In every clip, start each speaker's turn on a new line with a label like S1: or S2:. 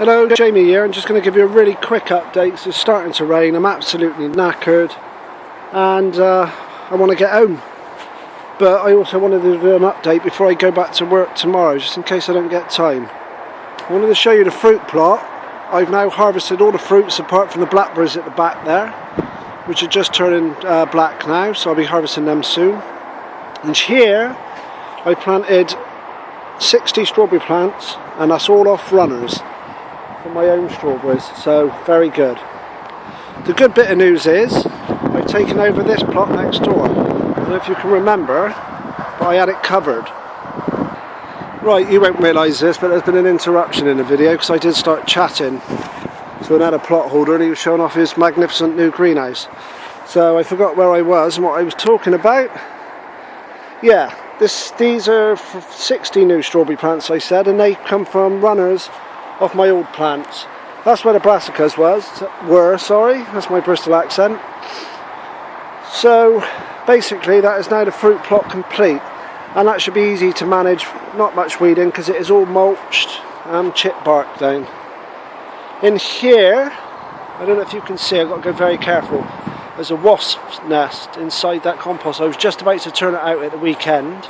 S1: Hello, Jamie here. I'm just going to give you a really quick update. It's starting to rain, I'm absolutely knackered and I want to get home. But I also wanted to do an update before I go back to work tomorrow, just in case I don't get time. I wanted to show you the fruit plot. I've now harvested all the fruits apart from the blackberries at the back there, which are just turning black now, so I'll be harvesting them soon. And here I planted 60 strawberry plants, and that's all off runners from my own strawberries, so very good. The good bit of news is I've taken over this plot next door. I don't know if you can remember, but I had it covered. Right, you won't realise this, but there's been an interruption in the video because I did start chatting to another plot holder and he was showing off his magnificent new greenhouse. So I forgot where I was and what I was talking about. Yeah, these are 60 new strawberry plants, I said, and they come from runners off my old plants. That's where the brassicas were, that's my Bristol accent. So basically that is now the fruit plot complete, and that should be easy to manage, not much weeding because it is all mulched and chip bark down. In here, I don't know if you can see, I've got to go very careful, there's a wasp's nest inside that compost. I was just about to turn it out at the weekend.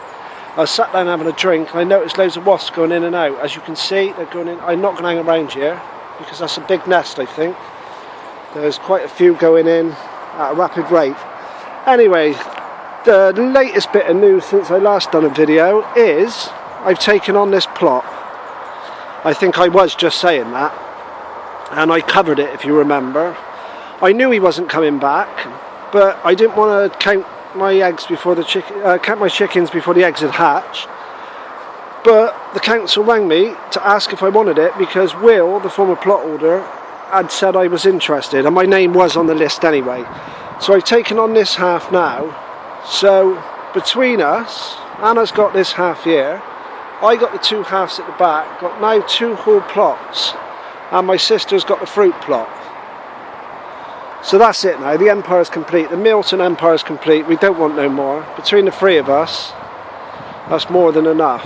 S1: I sat down having a drink and I noticed loads of wasps going in and out. As you can see, they're going in. I'm not going to hang around here because that's a big nest, I think. There's quite a few going in at a rapid rate. Anyway, the latest bit of news since I last done a video is I've taken on this plot. I think I was just saying that, and I covered it if you remember. I knew he wasn't coming back, but I didn't want to count my eggs before the count my chickens before the eggs had hatched. But the council rang me to ask if I wanted it because Will, the former plot holder, had said I was interested, and my name was on the list anyway. So I've taken on this half now. So between us, Anna's got this half here, I got the two halves at the back, got now two whole plots, and my sister's got the fruit plot. So that's it now, the empire's complete, the Milton empire's complete, we don't want no more. Between the three of us, that's more than enough.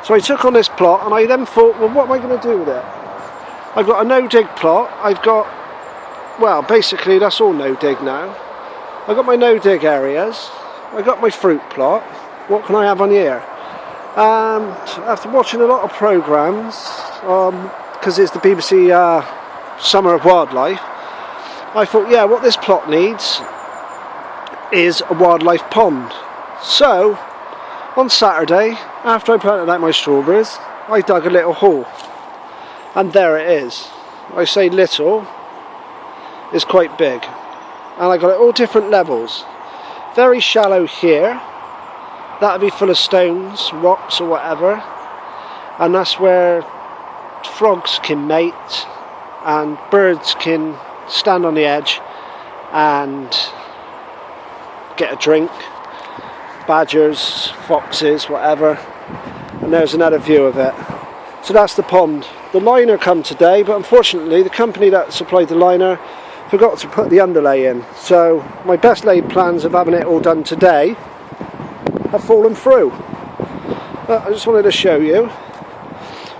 S1: So I took on this plot and I then thought, well, what am I going to do with it? I've got a no-dig plot, I've got, well, basically that's all no-dig now. I've got my no-dig areas, I've got my fruit plot, what can I have on here? And after watching a lot of programmes, because it's the BBC Summer of Wildlife, I thought, yeah, what this plot needs is a wildlife pond. So, on Saturday, after I planted out my strawberries, I dug a little hole. And there it is. I say little, it's quite big. And I got it all different levels. Very shallow here. That'll be full of stones, rocks or whatever. And that's where frogs can mate and birds can stand on the edge and get a drink, badgers, foxes, whatever. And there's another view of it. So that's the pond. The liner come today, but unfortunately the company that supplied the liner forgot to put the underlay in, so my best laid plans of having it all done today have fallen through. But I just wanted to show you.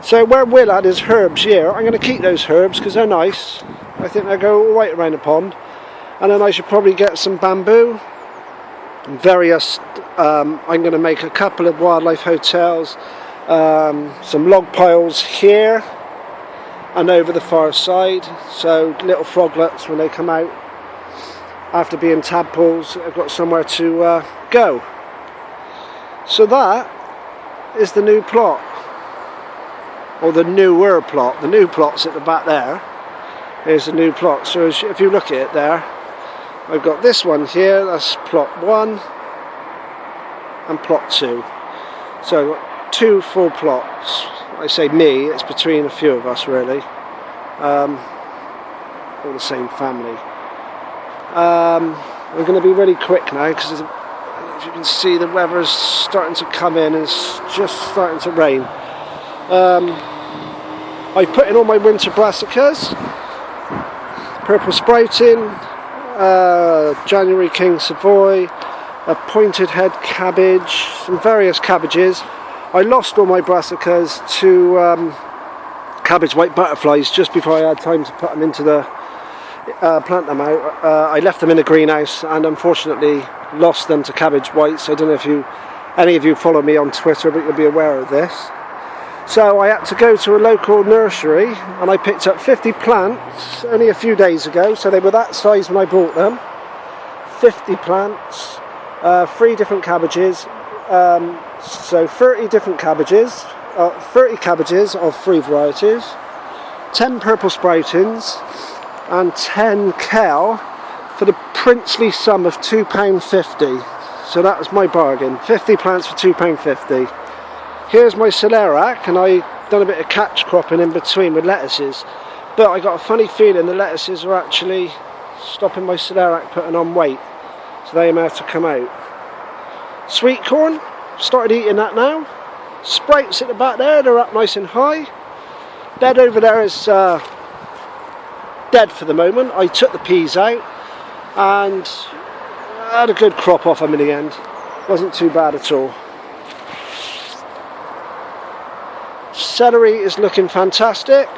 S1: So where Will had his herbs here, I'm going to keep those herbs because they're nice. I think they'll go all right around the pond. And then I should probably get some bamboo and various, I'm going to make a couple of wildlife hotels, some log piles here and over the far side, so little froglets when they come out after being tadpoles have got somewhere to go. So that is the new plot, or the newer plot. The new plot's at the back there. Here's the new plot. So if you look at it there, I've got this one here, that's plot 1 and plot 2. So I've got two full plots. I say me, it's between a few of us really. All the same family. We're going to be really quick now because as you can see the weather's starting to come in and it's just starting to rain. I've put in all my winter brassicas, purple sprouting, January King Savoy, a pointed head cabbage, some various cabbages. I lost all my brassicas to cabbage white butterflies just before I had time to put them into the plant them out. I left them in the greenhouse and unfortunately lost them to cabbage whites. I don't know if any of you follow me on Twitter, but you'll be aware of this. So I had to go to a local nursery and I picked up 50 plants only a few days ago, so they were that size when I bought them. 50 plants, 3 different cabbages, so 30 different cabbages, 30 cabbages of 3 varieties, 10 purple sproutings and 10 kale for the princely sum of £2.50. So that was my bargain, 50 plants for £2.50. Here's my celeriac, and I done a bit of catch cropping in between with lettuces, but I got a funny feeling the lettuces are actually stopping my celeriac putting on weight, so they may have to come out. Sweet corn, started eating that now. Sprouts at the back there, they're up nice and high. Dead over there is dead for the moment. I took the peas out and I had a good crop off them in the end. Wasn't too bad at all. Celery is looking fantastic,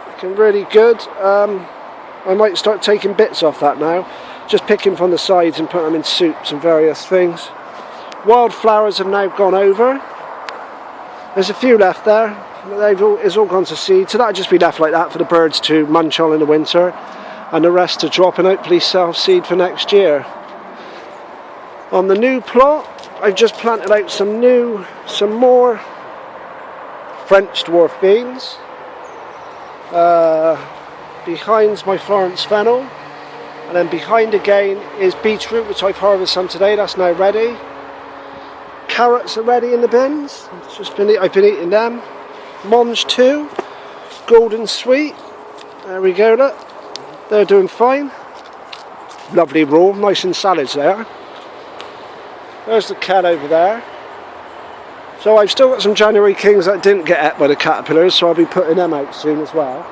S1: looking really good. I might start taking bits off that now, just picking from the sides and putting them in soups and various things. Wildflowers have now gone over. There's a few left there. It's all gone to seed, so that'll just be left like that for the birds to munch on in the winter, and the rest to drop and hopefully self-seed for next year. On the new plot, I've just planted out some more French dwarf beans. Behind's my Florence fennel, and then behind again is beetroot, which I've harvested some today. That's now ready. Carrots are ready in the bins. I've been eating them. Monge too, golden sweet. There we go. Look, they're doing fine. Lovely raw, nice in salads there. There's the kale over there. So I've still got some January Kings that didn't get ate by the caterpillars, so I'll be putting them out soon as well.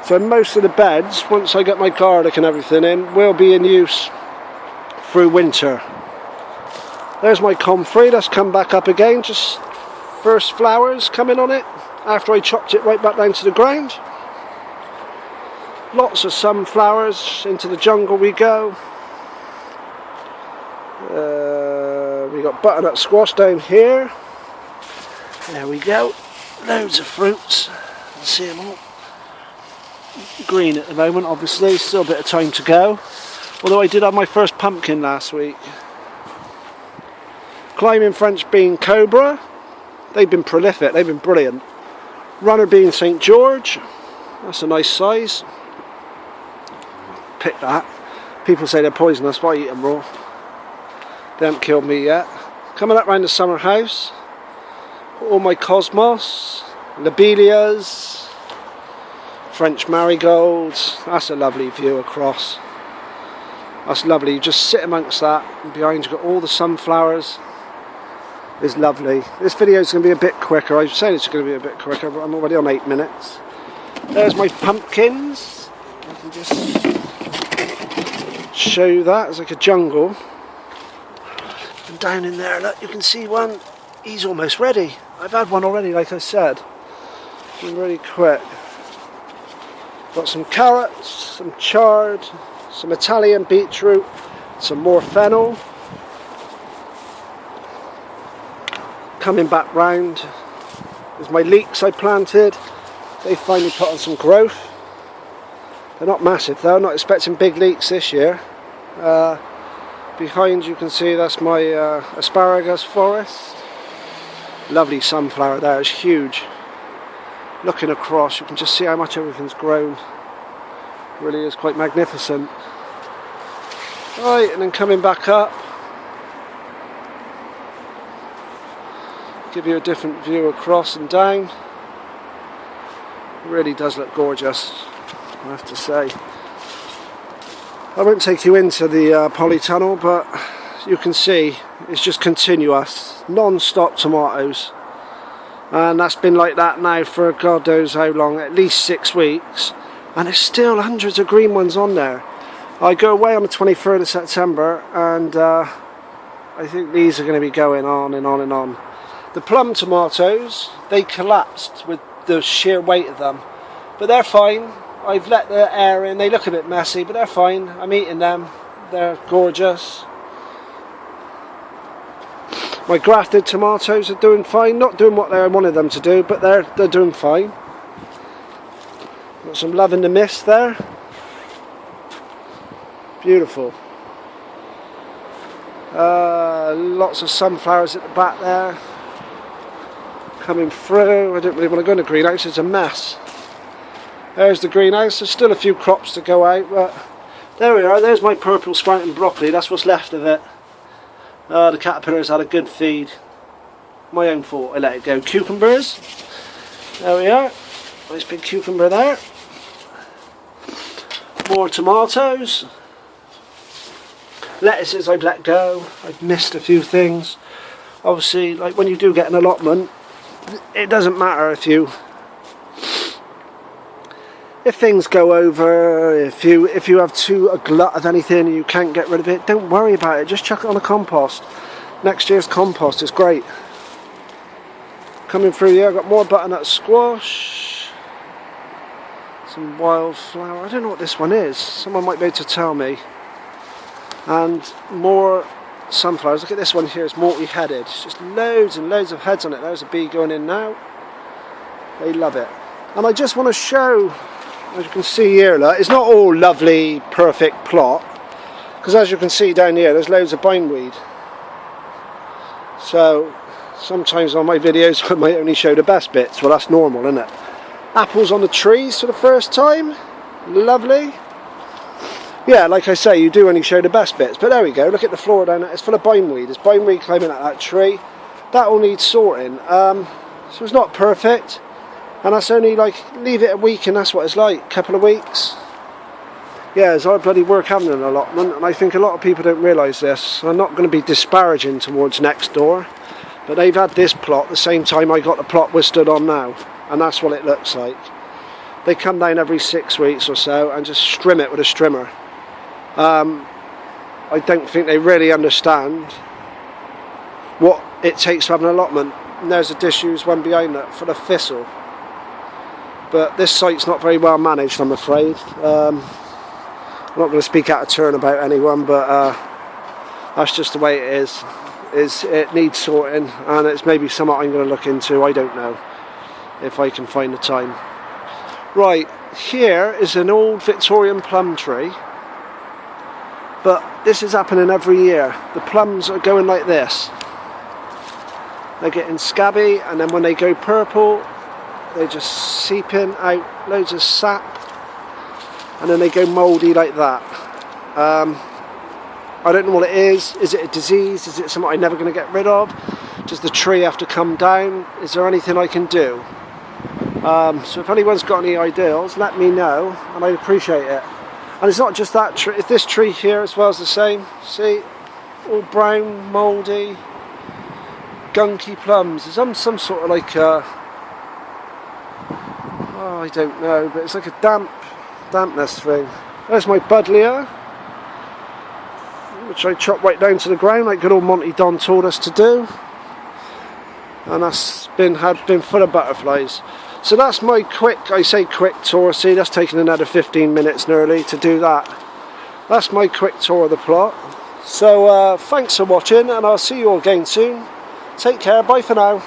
S1: So most of the beds, once I get my garlic and everything in, will be in use through winter. There's my comfrey, that's come back up again, just first flowers coming on it after I chopped it right back down to the ground. Lots of sunflowers, into the jungle we go. We got butternut squash down here. There we go, loads of fruits, you can see them all. Green at the moment, obviously, still a bit of time to go. Although I did have my first pumpkin last week. Climbing French bean cobra, they've been prolific, they've been brilliant. Runner bean St. George, that's a nice size. Pick that. People say they're poisonous, but I eat them raw. They haven't killed me yet. Coming up round the summer house, all my cosmos, lobelias, French marigolds. That's a lovely view across. That's lovely, you just sit amongst that, and behind you've got all the sunflowers. It's lovely. This video is going to be a bit quicker. I was saying it's going to be a bit quicker, but I'm already on 8 minutes. There's my pumpkins. I can just show you that. It's like a jungle. And down in there, look, you can see one. He's almost ready. I've had one already, like I said. Been really quick. Got some carrots, some chard, some Italian beetroot, some more fennel. Coming back round, there's my leeks I planted. They finally put on some growth. They're not massive though, not expecting big leeks this year. Behind you can see that's my asparagus forest. Lovely sunflower there, it's huge. Looking across you can just see how much everything's grown. It really is quite magnificent. Right, and then coming back up, give you a different view across and down. It really does look gorgeous, I have to say. I won't take you into the polytunnel, but you can see it's just continuous, non-stop tomatoes. And that's been like that now for God knows how long, at least 6 weeks. And there's still hundreds of green ones on there. I go away on the 23rd of September and I think these are going to be going on and on and on. The plum tomatoes, they collapsed with the sheer weight of them. But they're fine. I've let the air in. They look a bit messy, but they're fine. I'm eating them. They're gorgeous. My grafted tomatoes are doing fine. Not doing what I wanted them to do, but they're doing fine. Got some love in the mist there. Beautiful. Lots of sunflowers at the back there. Coming through. I don't really want to go in the greenhouse. It's a mess. There's the greenhouse. There's still a few crops to go out, but there we are. There's my purple sprouting broccoli. That's what's left of it. The caterpillars had a good feed. My own fault. I let it go. Cucumbers. There we are. Nice big cucumber there. More tomatoes. Lettuces I've let go. I've missed a few things. Obviously, like when you do get an allotment, it doesn't matter if things go over, if you have a glut of anything and you can't get rid of it, don't worry about it. Just chuck it on a compost. Next year's compost is great. Coming through here, I've got more butternut squash. Some wildflower. I don't know what this one is. Someone might be able to tell me. And more sunflowers. Look at this one here. It's multi-headed. It's just loads and loads of heads on it. There's a bee going in now. They love it. And I just want to show, as you can see here, look, it's not all lovely, perfect plot. Because as you can see down here, there's loads of bindweed. So sometimes on my videos I might only show the best bits. Well, that's normal, isn't it? Apples on the trees for the first time. Lovely. Yeah, like I say, you do only show the best bits. But there we go. Look at the floor down there. It's full of bindweed. There's bindweed climbing at that tree. That all needs sorting. So it's not perfect. And that's only like, leave it a week and that's what it's like. A couple of weeks. Yeah, it's hard bloody work having an allotment. And I think a lot of people don't realise this. I'm not going to be disparaging towards next door. But they've had this plot the same time I got the plot we're stood on now. And that's what it looks like. They come down every 6 weeks or so and just strim it with a strimmer. I don't think they really understand what it takes to have an allotment. And there's a disused one behind that full of thistle. But this site's not very well managed, I'm afraid. I'm not going to speak out of turn about anyone, but that's just the way it is. It needs sorting, and it's maybe something I'm going to look into. I don't know if I can find the time. Right, here is an old Victorian plum tree. But this is happening every year. The plums are going like this. They're getting scabby, and then when they go purple, they're just seeping out loads of sap, and then they go mouldy like that. I don't know what it is. Is it a disease? Is it something I'm never going to get rid of? Does the tree have to come down? Is there anything I can do? So if anyone's got any ideas, let me know, and I'd appreciate it. And it's not just that tree, it's this tree here as well as the same. See, all brown, mouldy, gunky plums. There's some sort of like oh, I don't know, but it's like a dampness thing. There's my buddleia, which I chopped right down to the ground like good old Monty Don told us to do. And that's been full of butterflies. So that's my quick tour. See, that's taken another 15 minutes nearly to do that. That's my quick tour of the plot. So thanks for watching, and I'll see you all again soon. Take care, bye for now.